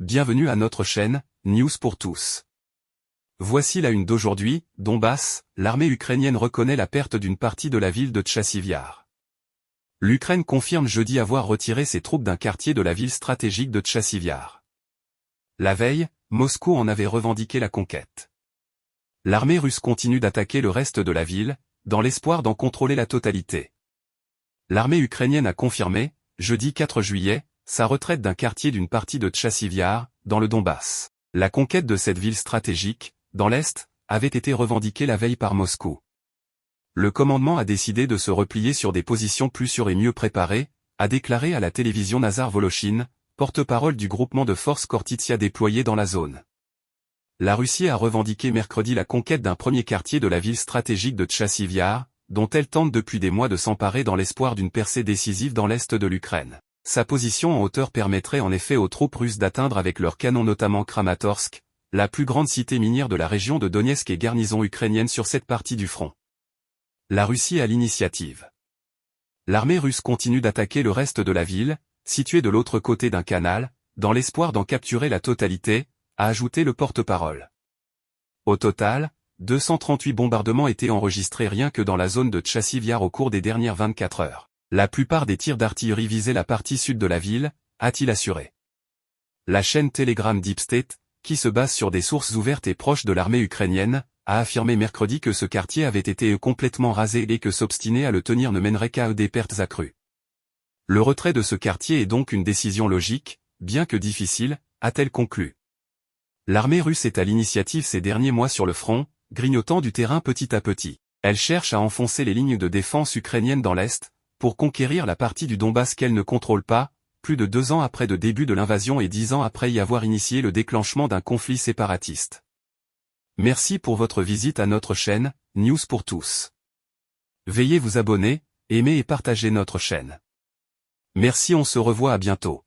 bienvenue à notre chaîne, News pour tous. Voici la une d'aujourd'hui, Donbass, l'armée ukrainienne reconnaît la perte d'une partie de la ville de Tchassivyar. L'Ukraine confirme jeudi avoir retiré ses troupes d'un quartier de la ville stratégique de Tchassivyar. La veille, Moscou en avait revendiqué la conquête. L'armée russe continue d'attaquer le reste de la ville, dans l'espoir d'en contrôler la totalité. L'armée ukrainienne a confirmé, jeudi 4 juillet, sa retraite d'un quartier d'une partie de Tchassivyar, dans le Donbass. La conquête de cette ville stratégique, dans l'Est, avait été revendiquée la veille par Moscou. Le commandement a décidé de se replier sur des positions plus sûres et mieux préparées, a déclaré à la télévision Nazar Voloshin, porte-parole du groupement de forces Khortytsia déployé dans la zone. La Russie a revendiqué mercredi la conquête d'un premier quartier de la ville stratégique de Tchassivyar, dont elle tente depuis des mois de s'emparer dans l'espoir d'une percée décisive dans l'Est de l'Ukraine. Sa position en hauteur permettrait en effet aux troupes russes d'atteindre avec leurs canons notamment Kramatorsk, la plus grande cité minière de la région de Donetsk et garnison ukrainienne sur cette partie du front. La Russie a l'initiative. L'armée russe continue d'attaquer le reste de la ville, située de l'autre côté d'un canal, dans l'espoir d'en capturer la totalité, a ajouté le porte-parole. Au total, 238 bombardements étaient enregistrés rien que dans la zone de Tchassivyar au cours des dernières 24 heures. La plupart des tirs d'artillerie visaient la partie sud de la ville, a-t-il assuré. La chaîne Telegram Deep State, qui se base sur des sources ouvertes et proches de l'armée ukrainienne, a affirmé mercredi que ce quartier avait été complètement rasé et que s'obstiner à le tenir ne mènerait qu'à des pertes accrues. Le retrait de ce quartier est donc une décision logique, bien que difficile, a-t-elle conclu. L'armée russe est à l'initiative ces derniers mois sur le front, grignotant du terrain petit à petit. Elle cherche à enfoncer les lignes de défense ukrainiennes dans l'Est, pour conquérir la partie du Donbass qu'elle ne contrôle pas, plus de 2 ans après le début de l'invasion et 10 ans après y avoir initié le déclenchement d'un conflit séparatiste. Merci pour votre visite à notre chaîne, News pour tous. Veuillez vous abonner, aimer et partager notre chaîne. Merci, on se revoit à bientôt.